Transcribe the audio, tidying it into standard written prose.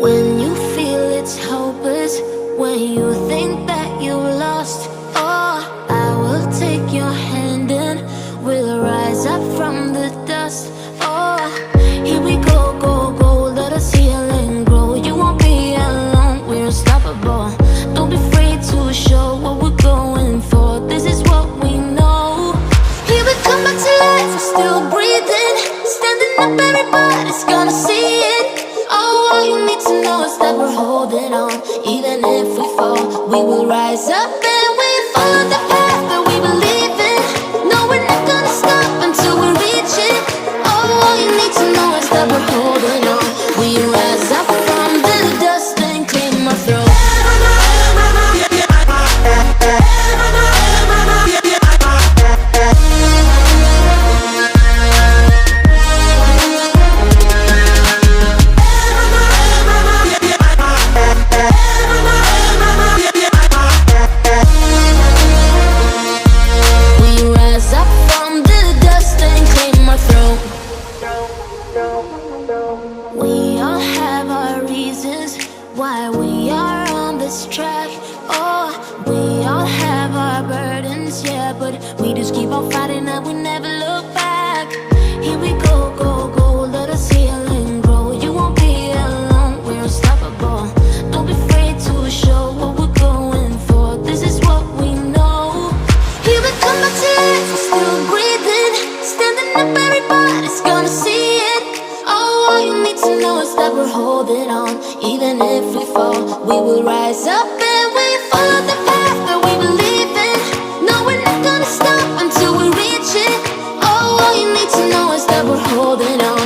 When you feel it's hopeless, when you think that you lost, oh, I will take your hand and we'll rise up from the dust. Oh, here we go, go, go, let us heal and grow. You won't be alone, we're unstoppable. Don't be afraid to show what we're going for. This is what we know. Here we come back to life, we're still breathing. Standing up, everybody's gonna see it. Oh, all you need to know is that we're holding on. Even if we fall, we will rise up and we follow the path that we believe in. No, we're not gonna stop until we reach it. Oh, all you need to know is that we're holding on. We rise up from the dust and claim our throne. We all have our reasons why we are on this track. Oh, we all have our burdens, yeah, but we just keep on fighting and we never look back. Here we go, go, go, let us heal and grow. You won't be alone, we're unstoppable. Don't be afraid to show what we're going for. This is what we know. Here we come back to life, we're still breathing. Standing up, everybody's gonna see it. Oh, all you need to know is that we're holding on. Even if we fall, we will rise up and we follow the path that we believe in. No, we're not gonna stop until we reach it. Oh, all you need to know is that we're holding on.